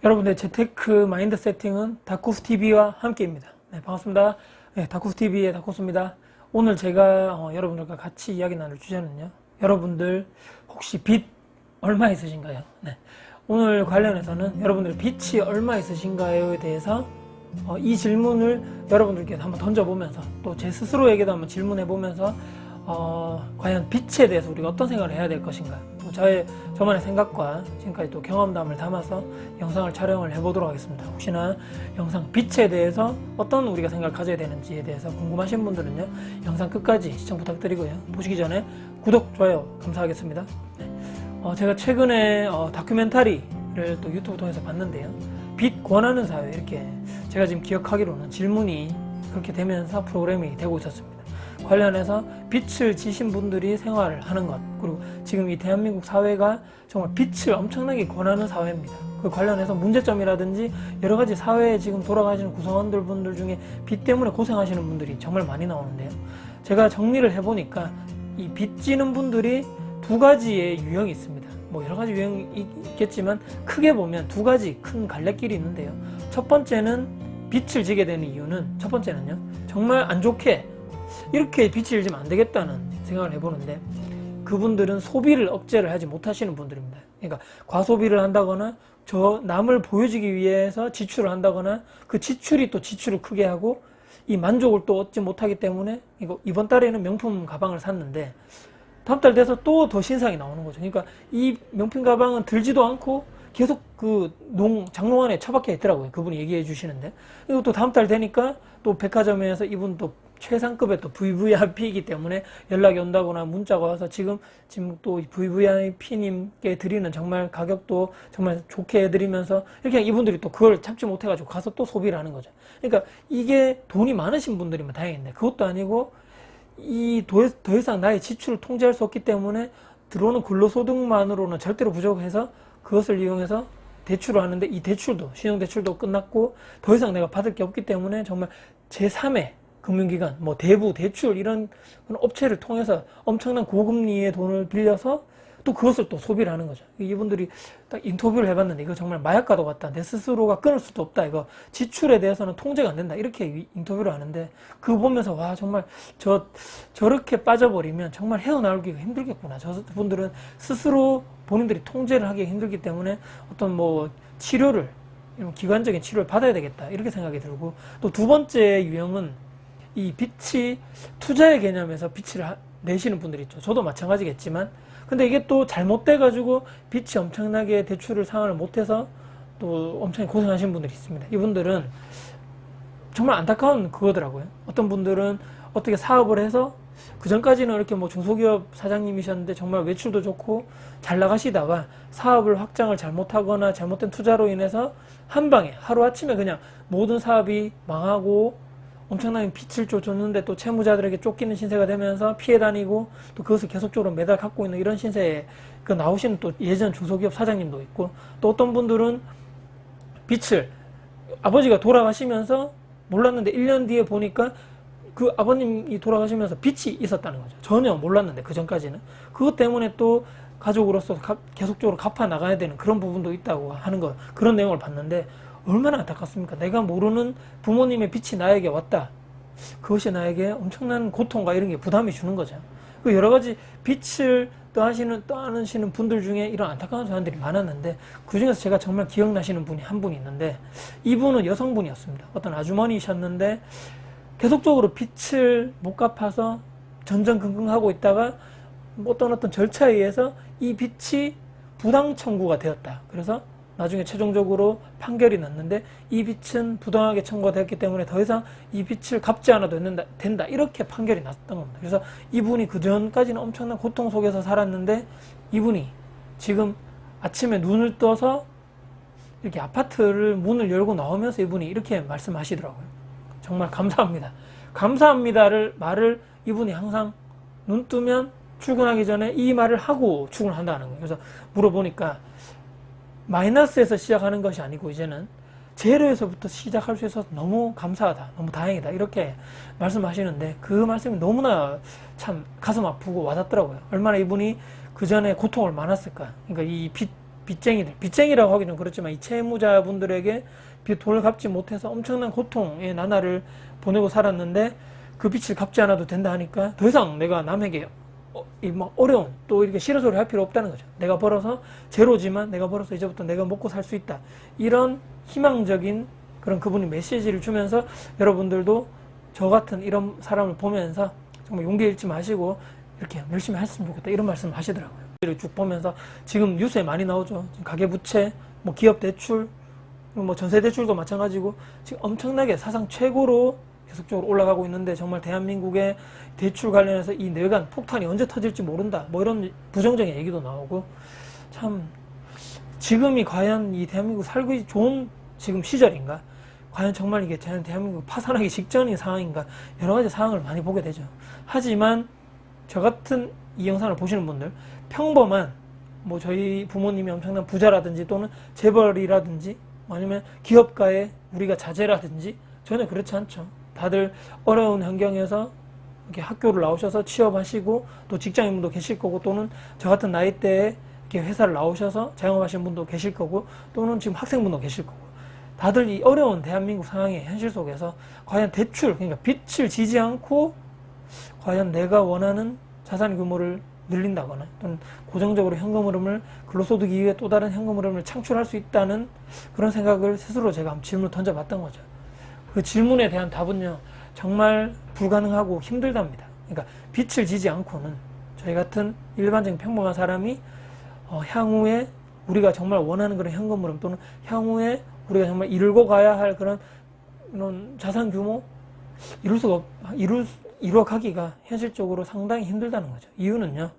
여러분들 재테크 마인드 세팅은 다쿠스TV와 함께입니다. 네, 반갑습니다. 네, 다쿠스TV의 다쿠스입니다. 오늘 제가 여러분들과 같이 이야기 나눌 주제는요. 여러분들 혹시 빚 얼마 있으신가요? 네, 오늘 관련해서는 여러분들 빚이 얼마 있으신가요에 대해서 이 질문을 여러분들께 한번 던져보면서 또 제 스스로에게도 한번 질문해보면서 과연 빚에 대해서 우리가 어떤 생각을 해야 될 것인가, 또 저만의 생각과 지금까지 또 경험담을 담아서 영상을 촬영을 해보도록 하겠습니다. 혹시나 영상 빚에 대해서 어떤 우리가 생각을 가져야 되는지에 대해서 궁금하신 분들은요, 영상 끝까지 시청 부탁드리고요. 보시기 전에 구독, 좋아요 감사하겠습니다. 네. 제가 최근에 다큐멘터리를 또 유튜브 통해서 봤는데요. 빚 권하는 사회, 이렇게 제가 지금 기억하기로는 질문이 그렇게 되면서 프로그램이 되고 있었습니다. 관련해서 빚을 지신 분들이 생활을 하는 것, 그리고 지금 이 대한민국 사회가 정말 빚을 엄청나게 권하는 사회입니다. 그 관련해서 문제점이라든지 여러 가지 사회에 지금 돌아가시는 분들 중에 빚 때문에 고생하시는 분들이 정말 많이 나오는데요. 제가 정리를 해보니까 이 빚 지는 분들이 두 가지의 유형이 있습니다. 뭐 여러 가지 유형이 있겠지만 크게 보면 두 가지 큰 갈래길이 있는데요. 첫 번째는 빚을 지게 되는 이유는, 첫 번째는요, 정말 안 좋게 이렇게 빚을 지면 안 되겠다는 생각을 해보는데, 그분들은 소비를 억제를 하지 못하시는 분들입니다. 그러니까 과소비를 한다거나 남을 보여주기 위해서 지출을 한다거나, 그 지출이 또 지출을 크게 하고 이 만족을 또 얻지 못하기 때문에, 이번 달에는 명품 가방을 샀는데 다음 달 돼서 또 더 신상이 나오는 거죠. 그러니까 이 명품 가방은 들지도 않고 계속 그 장롱 안에 처박혀 있더라고요. 그분이 얘기해 주시는데, 그리고 또 다음 달 되니까 또 백화점에서 이분 또 최상급의 또 VVIP이기 때문에 연락이 온다거나 문자가 와서 지금 또 VVIP님께 드리는 정말 가격도 정말 좋게 해드리면서, 이렇게 이분들이 또 그걸 참지 못해가지고 가서 또 소비를 하는 거죠. 그러니까 이게 돈이 많으신 분들이면 다행인데, 그것도 아니고 더 이상 나의 지출을 통제할 수 없기 때문에 들어오는 근로소득만으로는 절대로 부족해서 그것을 이용해서 대출을 하는데, 이 대출도, 신용대출도 끝났고 더 이상 내가 받을 게 없기 때문에 정말 제3의 금융기관, 뭐 대부, 대출 이런 업체를 통해서 엄청난 고금리의 돈을 빌려서 또 그것을 또 소비를 하는 거죠. 이분들이 딱 인터뷰를 해봤는데, 이거 정말 마약과도 같다, 내 스스로가 끊을 수도 없다, 이거 지출에 대해서는 통제가 안 된다, 이렇게 인터뷰를 하는데, 그거 보면서 와, 정말 저렇게 빠져버리면 정말 헤어나오기가 힘들겠구나. 저분들은 스스로 본인들이 통제를 하기 힘들기 때문에 어떤 뭐 치료를, 이런 기관적인 치료를 받아야 되겠다, 이렇게 생각이 들고, 또 두 번째 유형은 이 빚이 투자의 개념에서 빚을 내시는 분들이 있죠. 저도 마찬가지겠지만, 근데 이게 또 잘못돼 가지고 빚이 엄청나게 대출을 상환을 못해서 또 엄청 고생하시는 분들이 있습니다. 이분들은 정말 안타까운 그거더라고요. 어떤 분들은 어떻게 사업을 해서 그 전까지는 이렇게 뭐 중소기업 사장님이셨는데 정말 외출도 좋고 잘 나가시다가 사업을 확장을 잘못하거나 잘못된 투자로 인해서 한 방에 하루아침에 그냥 모든 사업이 망하고 엄청나게 빚을 줬는데 또 채무자들에게 쫓기는 신세가 되면서 피해 다니고, 또 그것을 계속적으로 매달 갖고 있는 이런 신세에 나오시는 또 예전 중소기업 사장님도 있고, 또 어떤 분들은 빚을 아버지가 돌아가시면서 몰랐는데 1년 뒤에 보니까 그 아버님이 돌아가시면서 빚이 있었다는 거죠. 전혀 몰랐는데, 그 전까지는. 그것 때문에 또 가족으로서 계속적으로 갚아 나가야 되는 그런 부분도 있다고 하는 거, 그런 내용을 봤는데 얼마나 안타깝습니까? 내가 모르는 부모님의 빚이 나에게 왔다. 그것이 나에게 엄청난 고통과 이런 게 부담이 주는 거죠. 그 여러 가지 빚을 떠안으시는 분들 중에 이런 안타까운 사람들이 많았는데, 그 중에서 제가 정말 기억나시는 분이 한 분이 있는데, 이분은 여성분이었습니다. 어떤 아주머니셨는데 계속적으로 빚을 못 갚아서 전전긍긍하고 있다가 어떤 절차에 의해서 이 빚이 부당 청구가 되었다. 그래서 나중에 최종적으로 판결이 났는데, 이 빚은 부당하게 청구가 되었기 때문에 더 이상 이 빚을 갚지 않아도 된다, 이렇게 판결이 났던 겁니다. 그래서 이분이 그 전까지는 엄청난 고통 속에서 살았는데, 이분이 지금 아침에 눈을 떠서 이렇게 아파트를 문을 열고 나오면서 이분이 이렇게 말씀하시더라고요. 정말 감사합니다. 감사합니다를 말을 이분이 항상 눈 뜨면 출근하기 전에 이 말을 하고 출근한다는 거예요. 그래서 물어보니까 마이너스에서 시작하는 것이 아니고 이제는 제로에서부터 시작할 수 있어서 너무 감사하다, 너무 다행이다, 이렇게 말씀하시는데, 그 말씀이 너무나 참 가슴 아프고 와닿더라고요. 얼마나 이분이 그 전에 고통을 많았을까. 그러니까 이 빚 빚쟁이라고 하기 좀 그렇지만 이 채무자분들에게 돈을 갚지 못해서 엄청난 고통의 나날을 보내고 살았는데 그 빚을 갚지 않아도 된다 하니까 더 이상 내가 남에게 막 어려운 또 이렇게 싫은 소리 할 필요 없다는 거죠. 내가 벌어서 제로지만 내가 벌어서 이제부터 내가 먹고 살 수 있다. 이런 희망적인 그런 그분이 메시지를 주면서 여러분들도 저 같은 이런 사람을 보면서 정말 용기 잃지 마시고 이렇게 열심히 했으면 좋겠다 이런 말씀을 하시더라고요. 쭉 보면서 지금 뉴스에 많이 나오죠. 지금 가계부채, 뭐 기업대출, 뭐 전세대출도 마찬가지고 지금 엄청나게 사상 최고로 계속적으로 올라가고 있는데 정말 대한민국의 대출 관련해서 이 뇌관 폭탄이 언제 터질지 모른다 뭐 이런 부정적인 얘기도 나오고 참 지금이 과연 이 대한민국 살기 좋은 지금 시절인가, 과연 정말 이게 대한민국 파산하기 직전인 상황인가, 여러 가지 상황을 많이 보게 되죠. 하지만 저 같은 이 영상을 보시는 분들 평범한 뭐 저희 부모님이 엄청난 부자라든지 또는 재벌이라든지 아니면 기업가의 우리가 자제라든지 전혀 그렇지 않죠. 다들 어려운 환경에서 이렇게 학교를 나오셔서 취업하시고 또 직장인분도 계실 거고 또는 저 같은 나이대에 이렇게 회사를 나오셔서 자영업하시는 분도 계실 거고 또는 지금 학생분도 계실 거고 다들 이 어려운 대한민국 상황의 현실 속에서 과연 대출, 그러니까 빚을 지지 않고 과연 내가 원하는 자산 규모를 늘린다거나 또는 고정적으로 현금 흐름을 근로소득 이후에 또 다른 현금 흐름을 창출할 수 있다는 그런 생각을 스스로 제가 한번 질문을 던져봤던 거죠. 그 질문에 대한 답은요, 정말 불가능하고 힘들답니다. 그러니까 빚을 지지 않고는 저희 같은 일반적인 평범한 사람이 향후에 우리가 정말 원하는 그런 현금 흐름 또는 향후에 우리가 정말 이루고 가야 할 그런 이런 자산 규모 이루어가기가 현실적으로 상당히 힘들다는 거죠. 이유는요,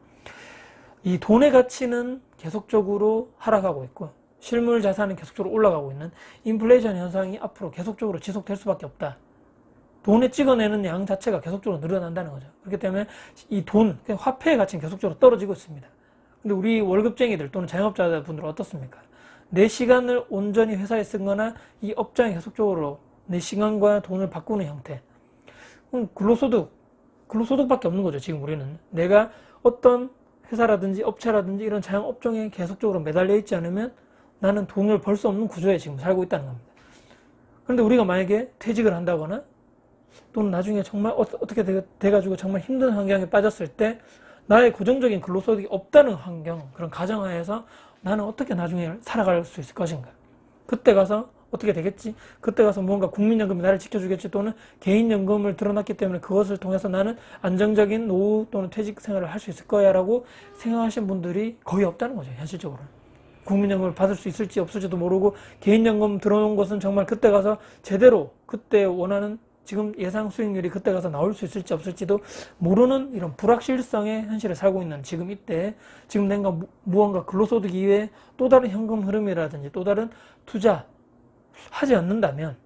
이 돈의 가치는 계속적으로 하락하고 있고 실물 자산은 계속적으로 올라가고 있는 인플레이션 현상이 앞으로 계속적으로 지속될 수밖에 없다. 돈에 찍어내는 양 자체가 계속적으로 늘어난다는 거죠. 그렇기 때문에 이 돈, 화폐의 가치는 계속적으로 떨어지고 있습니다. 근데 우리 월급쟁이들 또는 자영업자분들은 어떻습니까? 내 시간을 온전히 회사에 쓴 거나 이 업장에 계속적으로 내 시간과 돈을 바꾸는 형태. 그럼 근로소득밖에 없는 거죠. 지금 우리는 내가 어떤 회사라든지 업체라든지 이런 자영업종에 계속적으로 매달려 있지 않으면 나는 돈을 벌 수 없는 구조에 지금 살고 있다는 겁니다. 그런데 우리가 만약에 퇴직을 한다거나 또는 나중에 정말 어떻게 돼가지고 정말 힘든 환경에 빠졌을 때 나의 고정적인 근로소득이 없다는 환경, 그런 가정하에서 나는 어떻게 나중에 살아갈 수 있을 것인가. 그때 가서 어떻게 되겠지? 그때 가서 뭔가 국민연금이 나를 지켜주겠지 또는 개인연금을 들어놨기 때문에 그것을 통해서 나는 안정적인 노후 또는 퇴직 생활을 할 수 있을 거야 라고 생각하시는 분들이 거의 없다는 거죠. 현실적으로 국민연금을 받을 수 있을지 없을지도 모르고 개인연금 들어온 것은 정말 그때 가서 제대로 그때 원하는 지금 예상 수익률이 그때 가서 나올 수 있을지 없을지도 모르는 이런 불확실성의 현실에 살고 있는 지금 이때 지금 내가 무언가 근로소득 이외에 또 다른 현금 흐름이라든지 또 다른 투자 하지 않는다면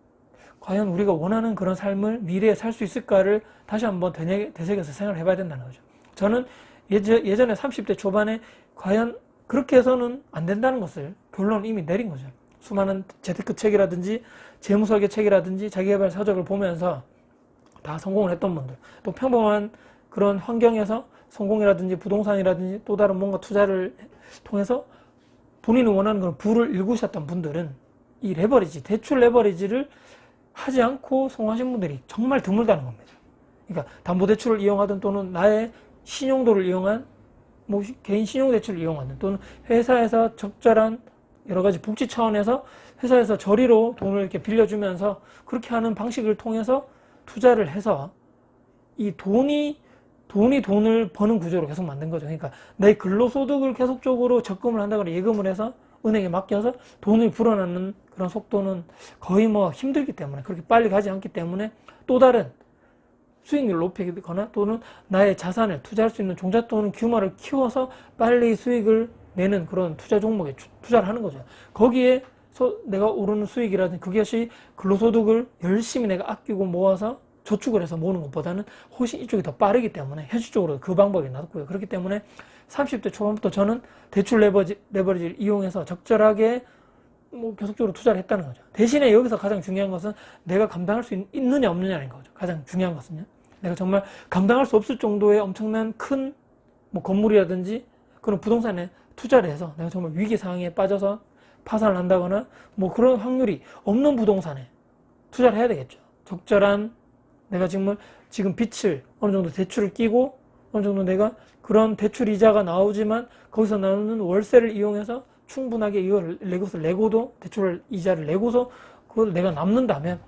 과연 우리가 원하는 그런 삶을 미래에 살 수 있을까를 다시 한번 되새겨서 생각을 해봐야 된다는 거죠. 저는 예전에 30대 초반에 과연 그렇게 해서는 안 된다는 것을 결론을 이미 내린 거죠. 수많은 재테크 책이라든지 재무설계 책이라든지 자기개발 서적을 보면서 다 성공을 했던 분들, 또 평범한 그런 환경에서 성공이라든지 부동산이라든지 또 다른 뭔가 투자를 통해서 본인이 원하는 그런 부를 일구셨던 분들은 이 레버리지, 대출 레버리지를 하지 않고 성공하신 분들이 정말 드물다는 겁니다. 그러니까 담보대출을 이용하든 또는 나의 신용도를 이용한 뭐 개인 신용대출을 이용하든 또는 회사에서 적절한 여러 가지 복지 차원에서 회사에서 저리로 돈을 이렇게 빌려주면서 그렇게 하는 방식을 통해서 투자를 해서 이 돈을 버는 구조로 계속 만든 거죠. 그러니까 내 근로소득을 계속적으로 적금을 한다거나 예금을 해서 은행에 맡겨서 돈을 불어넣는 그런 속도는 거의 뭐 힘들기 때문에 그렇게 빨리 가지 않기 때문에 또 다른 수익률을 높이거나 또는 나의 자산을 투자할 수 있는 종잣돈 규모를 키워서 빨리 수익을 내는 그런 투자 종목에 투자를 하는 거죠. 거기에 내가 오르는 수익이라든지 그것이 근로소득을 열심히 내가 아끼고 모아서 저축을 해서 모으는 것보다는 훨씬 이쪽이 더 빠르기 때문에 현실적으로 그 방법이 낫고요. 그렇기 때문에 30대 초반부터 저는 대출 레버리지를 이용해서 적절하게 뭐 계속적으로 투자를 했다는 거죠. 대신에 여기서 가장 중요한 것은 내가 감당할 수 있느냐 없느냐인 거죠. 가장 중요한 것은요. 내가 정말 감당할 수 없을 정도의 엄청난 큰 뭐 건물이라든지 그런 부동산에 투자를 해서 내가 정말 위기 상황에 빠져서 파산을 한다거나 뭐 그런 확률이 없는 부동산에 투자를 해야 되겠죠. 적절한 내가 지금 빚을 어느 정도 대출을 끼고 어느 정도 내가 그런 대출 이자가 나오지만 거기서 나오는 월세를 이용해서 충분하게 이것을 내고도 대출 이자를 내고서 그걸 내가 남는다면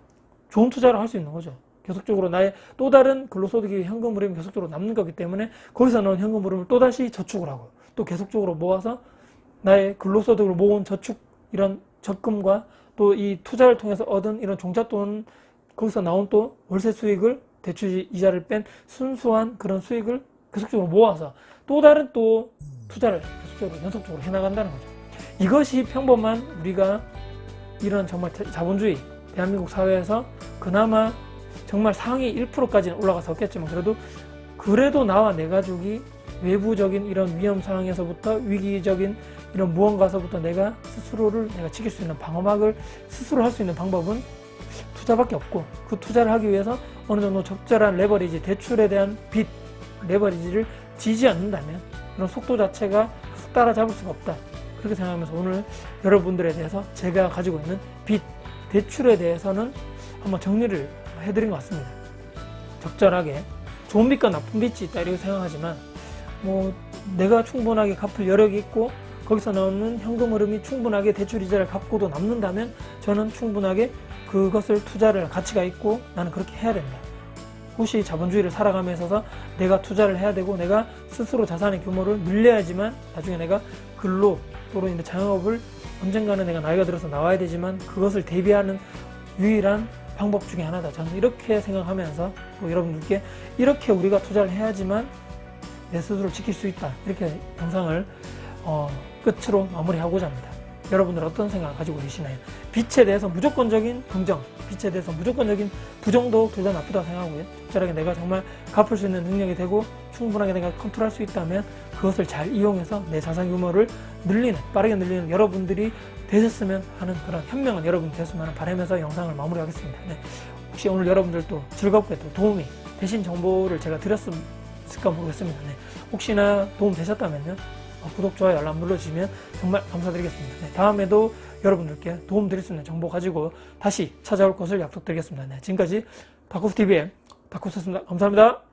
좋은 투자를 할 수 있는 거죠. 계속적으로 나의 또 다른 근로소득이 현금 흐름이 계속적으로 남는 거기 때문에 거기서 나온 현금 흐름을 또다시 저축을 하고 또 계속적으로 모아서 나의 근로소득을 모은 저축 이런 적금과 또 이 투자를 통해서 얻은 이런 종잣돈 거기서 나온 또 월세 수익을 대출 이자를 뺀 순수한 그런 수익을 계속적으로 모아서 또 다른 또 투자를 계속적으로 연속적으로 해나간다는 거죠. 이것이 평범한 우리가 이런 정말 자본주의 대한민국 사회에서 그나마 정말 상위 1%까지는 올라가서 없겠지만 그래도 나와 내 가족이 외부적인 이런 위험 상황에서부터 위기적인 이런 무언가서부터 내가 스스로를 내가 지킬 수 있는 방어막을 스스로 할 수 있는 방법은 투자밖에 없고 그 투자를 하기 위해서 어느 정도 적절한 레버리지 대출에 대한 빚 레버리지를 지지 않는다면 그런 속도 자체가 따라잡을 수가 없다. 그렇게 생각하면서 오늘 여러분들에 대해서 제가 가지고 있는 빚 대출에 대해서는 한번 정리를 해드린 것 같습니다. 적절하게 좋은 빚과 나쁜 빚이 있다 이렇게 생각하지만 뭐 내가 충분하게 갚을 여력이 있고 거기서 나오는 현금 흐름이 충분하게 대출 이자를 갚고도 남는다면 저는 충분하게 그것을 투자를 가치가 있고 나는 그렇게 해야 된다. 혹시 자본주의를 살아감에 있어서 내가 투자를 해야 되고 내가 스스로 자산의 규모를 늘려야지만 나중에 내가 근로 또는 이제 자영업을 언젠가는 내가 나이가 들어서 나와야 되지만 그것을 대비하는 유일한 방법 중에 하나다. 저는 이렇게 생각하면서 또 여러분들께 이렇게 우리가 투자를 해야지만 내 스스로를 지킬 수 있다. 이렇게 영상을 끝으로 마무리하고자 합니다. 여러분들 어떤 생각을 가지고 계시나요? 빚에 대해서 무조건적인 긍정, 빚에 대해서 무조건적인 부정도 둘 다 나쁘다고 생각하고요. 적절하게 내가 정말 갚을 수 있는 능력이 되고 충분하게 내가 컨트롤할 수 있다면 그것을 잘 이용해서 내 자산 규모를 빠르게 늘리는 여러분들이 되셨으면 하는 그런 현명한 여러분이 되셨으면 하는 바람에서 영상을 마무리하겠습니다. 네. 혹시 오늘 여러분들도 즐겁게 또 도움이 되신 정보를 제가 드렸을까 모르겠습니다. 네. 혹시나 도움 되셨다면요. 구독, 좋아요, 알람 눌러주시면 정말 감사드리겠습니다. 네, 다음에도 여러분들께 도움 드릴 수 있는 정보 가지고 다시 찾아올 것을 약속드리겠습니다. 네, 지금까지 다쿠스TV의 다쿠스였습니다. 감사합니다.